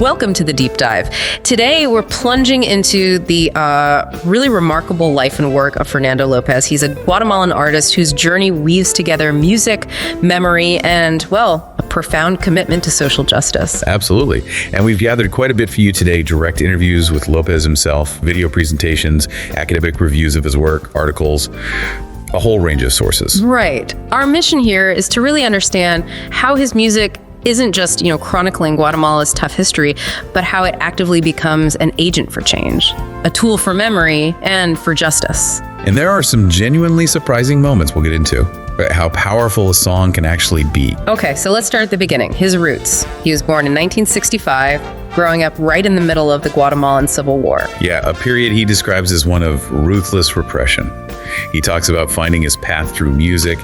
Welcome to the Deep Dive. Today, we're plunging into the really remarkable life and work of Fernando López. He's a Guatemalan artist whose journey weaves together music, memory, and, well, a profound commitment to social justice. Absolutely. And we've gathered quite a bit for you today. Direct interviews with López himself, video presentations, academic reviews of his work, articles, a whole range of sources. Right. Our mission here is to really understand how his music isn't just, chronicling Guatemala's tough history, but how it actively becomes an agent for change, a tool for memory and for justice. And there are some genuinely surprising moments we'll get into, how powerful a song can actually be. Okay, so let's start at the beginning. His roots. He was born in 1965, growing up right in the middle of the Guatemalan Civil War. Yeah, a period he describes as one of ruthless repression. He talks about finding his path through music,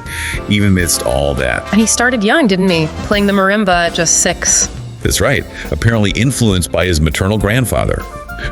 even amidst all that. And he started young, didn't he? Playing the marimba at just 6. That's right, apparently influenced by his maternal grandfather,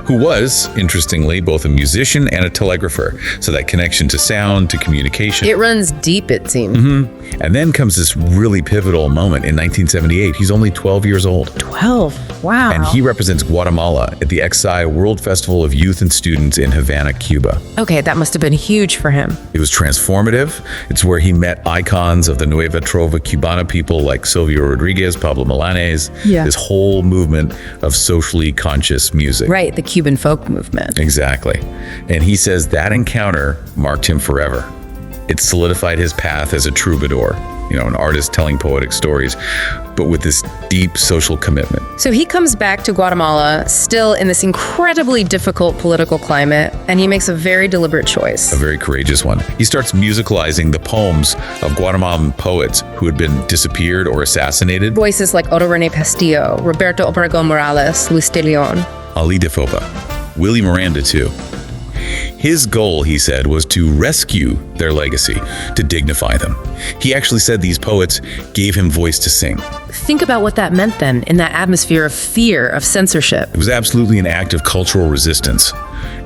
who was, interestingly, both a musician and a telegrapher. So that connection to sound, to communication. It runs deep, it seems. Mm-hmm. And then comes this really pivotal moment in 1978. He's only 12 years old. 12? Wow. And he represents Guatemala at the XI World Festival of Youth and Students in Havana, Cuba. Okay, that must have been huge for him. It was transformative. It's where he met icons of the Nueva Trova Cubana people like Silvio Rodriguez, Pablo Milanés, this whole movement of socially conscious music. Right, the Cuban folk movement. Exactly. And he says that encounter marked him forever. It solidified his path as a troubadour, an artist telling poetic stories, but with this deep social commitment. So he comes back to Guatemala still in this incredibly difficult political climate, and he makes a very deliberate choice. A very courageous one. He starts musicalizing the poems of Guatemalan poets who had been disappeared or assassinated. Voices like Otto René Castillo, Roberto Obregón Morales, Luis de León, Ali de Fopa, Willie Miranda too. His goal, he said, was to rescue their legacy, to dignify them. He actually said these poets gave him voice to sing. Think about what that meant then, in that atmosphere of fear, of censorship. It was absolutely an act of cultural resistance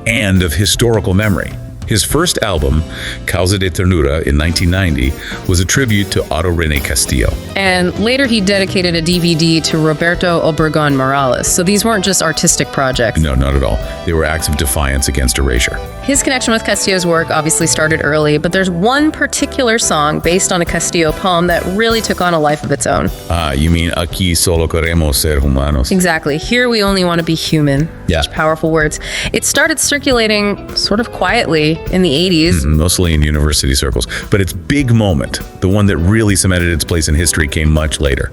and of historical memory. His first album, Causa de Ternura, in 1990, was a tribute to Otto René Castillo. And later he dedicated a DVD to Roberto Obregón Morales. So these weren't just artistic projects. No, not at all. They were acts of defiance against erasure. His connection with Castillo's work obviously started early, but there's one particular song based on a Castillo poem that really took on a life of its own. You mean Aquí solo queremos ser humanos? Exactly. Here we only want to be human. Yeah. Such powerful words. It started circulating sort of quietly in the 80s. Mostly in university circles. But its big moment, the one that really cemented its place in history, came much later.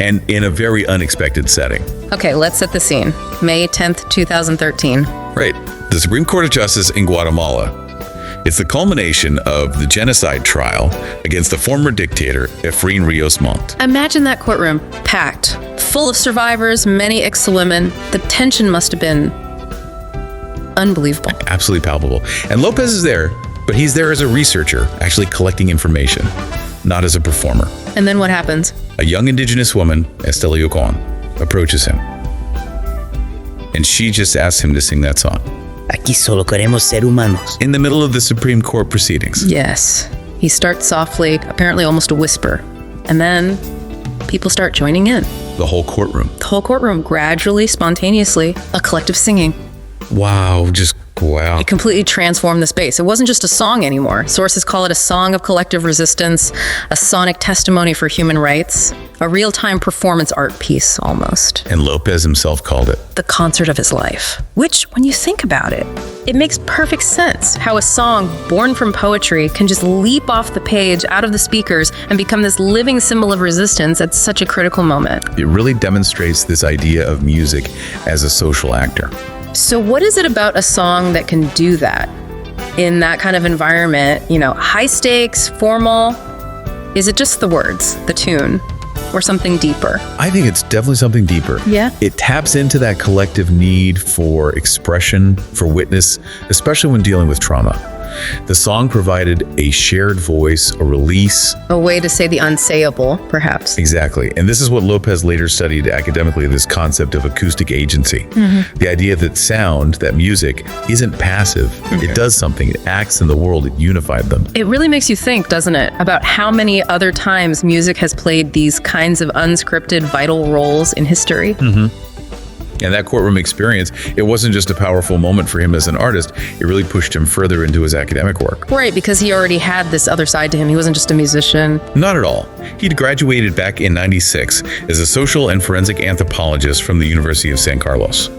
And in a very unexpected setting. Okay, let's set the scene. May 10th, 2013. Right. The Supreme Court of Justice in Guatemala. It's the culmination of the genocide trial against the former dictator, Efraín Ríos Montt. Imagine that courtroom, packed, full of survivors, many ex-women. The tension must have been unbelievable. Absolutely palpable. And López is there, but he's there as a researcher, actually collecting information, not as a performer. And then what happens? A young indigenous woman, Estela Yocon, approaches him. And she just asks him to sing that song. Aquí solo queremos ser humanos. In the middle of the Supreme Court proceedings. Yes. He starts softly, apparently almost a whisper. And then people start joining in. The whole courtroom. The whole courtroom, gradually, spontaneously, a collective singing. Wow, wow. It completely transformed the space. It wasn't just a song anymore. Sources call it a song of collective resistance, a sonic testimony for human rights, a real-time performance art piece, almost. And López himself called it the concert of his life. Which, when you think about it, it makes perfect sense how a song born from poetry can just leap off the page, out of the speakers, and become this living symbol of resistance at such a critical moment. It really demonstrates this idea of music as a social actor. So what is it about a song that can do that in that kind of environment? High stakes, formal? Is it just the words, the tune, or something deeper? I think it's definitely something deeper. Yeah. It taps into that collective need for expression, for witness, especially when dealing with trauma. The song provided a shared voice, a release. A way to say the unsayable, perhaps. Exactly. And this is what López later studied academically, this concept of acoustic agency. Mm-hmm. The idea that sound, that music, isn't passive. Okay. It does something. It acts in the world. It unified them. It really makes you think, doesn't it, about how many other times music has played these kinds of unscripted, vital roles in history. Mm-hmm. And that courtroom experience, it wasn't just a powerful moment for him as an artist, it really pushed him further into his academic work. Right, because he already had this other side to him. He wasn't just a musician. Not at all. He'd graduated back in '96 as a social and forensic anthropologist from the University of San Carlos.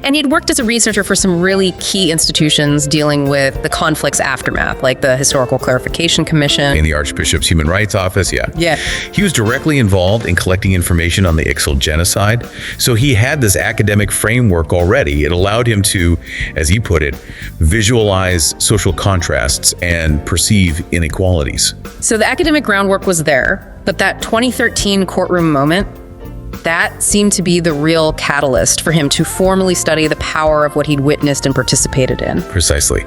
And he'd worked as a researcher for some really key institutions dealing with the conflict's aftermath, like the Historical Clarification Commission. In the Archbishop's Human Rights Office, yeah. Yeah. He was directly involved in collecting information on the Ixtal genocide, so he had this academic framework already. It allowed him to, as he put it, visualize social contrasts and perceive inequalities. So the academic groundwork was there, but that 2013 courtroom moment, that seemed to be the real catalyst for him to formally study the power of what he'd witnessed and participated in. Precisely.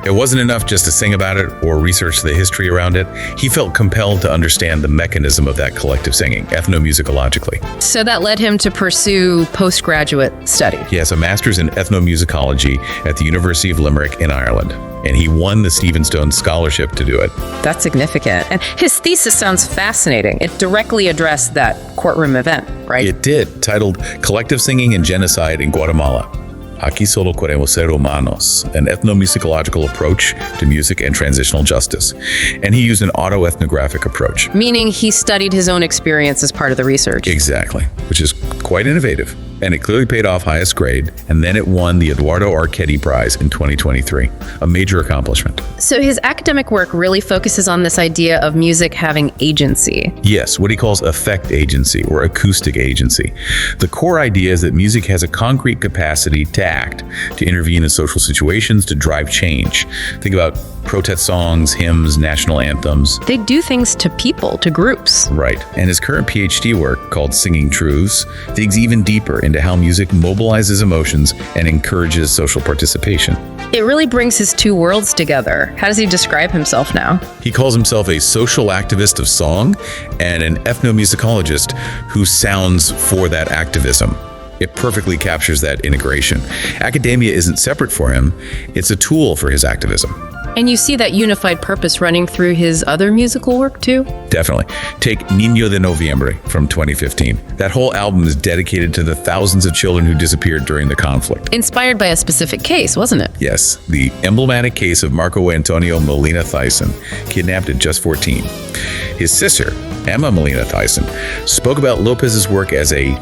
It wasn't enough just to sing about it or research the history around it. He felt compelled to understand the mechanism of that collective singing, ethnomusicologically. So that led him to pursue postgraduate study. Yes, a master's in ethnomusicology at the University of Limerick in Ireland. And he won the Stephen Stone Scholarship to do it. That's significant. And his thesis sounds fascinating. It directly addressed that courtroom event, right? It did, titled Collective Singing and Genocide in Guatemala. Aquí queremos ser humanos, an ethnomusicological approach to music and transitional justice. And he used an autoethnographic approach. Meaning he studied his own experience as part of the research. Exactly, which is quite innovative. And it clearly paid off highest grade, and then it won the Eduardo Archetti Prize in 2023, a major accomplishment. So his academic work really focuses on this idea of music having agency. Yes, what he calls affect agency or acoustic agency. The core idea is that music has a concrete capacity to act, to intervene in social situations, to drive change. Think about protest songs, hymns, national anthems. They do things to people, to groups. Right. And his current PhD work, called Singing Truths, digs even deeper into how music mobilizes emotions and encourages social participation. It really brings his two worlds together. How does he describe himself now? He calls himself a social activist of song and an ethnomusicologist who sounds for that activism. It perfectly captures that integration. Academia isn't separate for him, it's a tool for his activism. And you see that unified purpose running through his other musical work too? Definitely. Take Niño de Noviembre from 2015. That whole album is dedicated to the thousands of children who disappeared during the conflict. Inspired by a specific case, wasn't it? Yes, the emblematic case of Marco Antonio Molina Thyssen, kidnapped at just 14. His sister, Emma Molina Thyssen, spoke about Lopez's work as a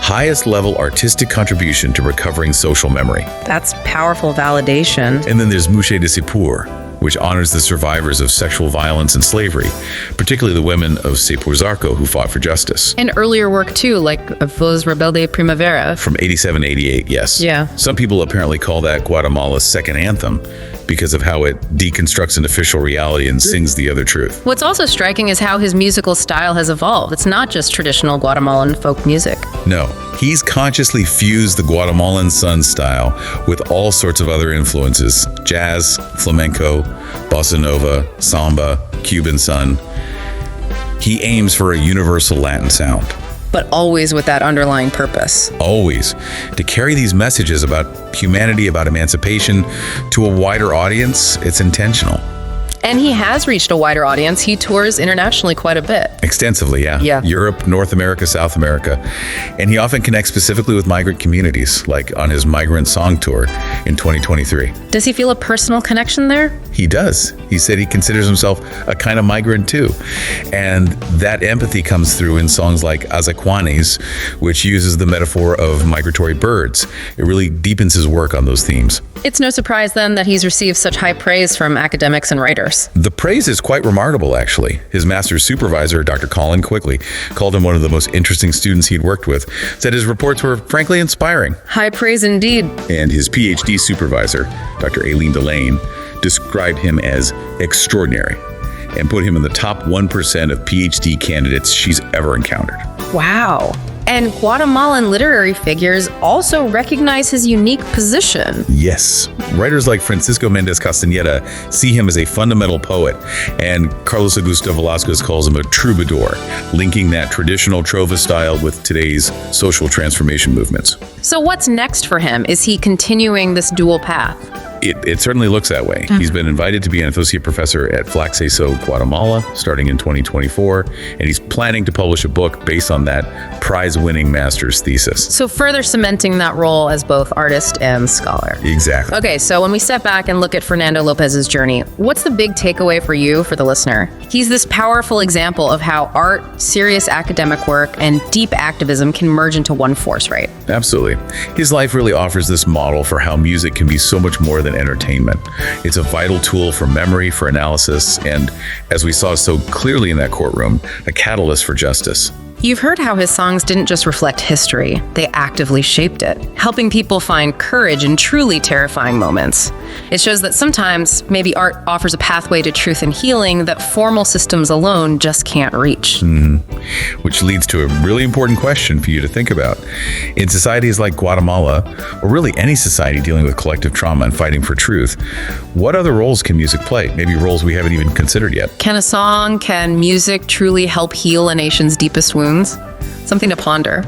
highest level artistic contribution to recovering social memory. That's powerful validation. And then there's Mouche de Sipur, which honors the survivors of sexual violence and slavery, particularly the women of Sepuzarco who fought for justice. And earlier work too, like Voz Rebelde Primavera. From 87-88, yes. Yeah. Some people apparently call that Guatemala's second anthem because of how it deconstructs an official reality and sings the other truth. What's also striking is how his musical style has evolved. It's not just traditional Guatemalan folk music. No, he's consciously fused the Guatemalan sun style with all sorts of other influences: jazz, flamenco, bossa nova, samba, Cuban sun. He aims for a universal Latin sound. But always with that underlying purpose. Always. To carry these messages about humanity, about emancipation, to a wider audience, it's intentional. And he has reached a wider audience. He tours internationally quite a bit. Extensively, yeah. Yeah. Europe, North America, South America. And he often connects specifically with migrant communities, like on his Migrant Song Tour in 2023. Does he feel a personal connection there? He does. He said he considers himself a kind of migrant too. And that empathy comes through in songs like Azacuanes, which uses the metaphor of migratory birds. It really deepens his work on those themes. It's no surprise then that he's received such high praise from academics and writers. The praise is quite remarkable, actually. His master's supervisor, Dr. Colin Quigley, called him one of the most interesting students he'd worked with, said his reports were frankly inspiring. High praise indeed. And his PhD supervisor, Dr. Aileen Delane, described him as extraordinary and put him in the top 1% of PhD candidates she's ever encountered. Wow. And Guatemalan literary figures also recognize his unique position. Yes. Writers like Francisco Méndez Castañeda see him as a fundamental poet, and Carlos Augusto Velasquez calls him a troubadour, linking that traditional trova style with today's social transformation movements. So what's next for him? Is he continuing this dual path? It certainly looks that way. He's been invited to be an associate professor at Flaxeso, Guatemala, starting in 2024, and he's planning to publish a book based on that prize-winning master's thesis. So further cementing that role as both artist and scholar. Exactly. Okay, so when we step back and look at Fernando Lopez's journey, what's the big takeaway for you, for the listener? He's this powerful example of how art, serious academic work, and deep activism can merge into one force, right? Absolutely. His life really offers this model for how music can be so much more than entertainment. It's a vital tool for memory, for analysis, and, as we saw so clearly in that courtroom, a catalyst for justice. You've heard how his songs didn't just reflect history, they actively shaped it, helping people find courage in truly terrifying moments. It shows that sometimes maybe art offers a pathway to truth and healing that formal systems alone just can't reach. Which leads to a really important question for you to think about. In societies like Guatemala, or really any society dealing with collective trauma and fighting for truth, what other roles can music play? Maybe roles we haven't even considered yet. Can music truly help heal a nation's deepest wounds? Something to ponder.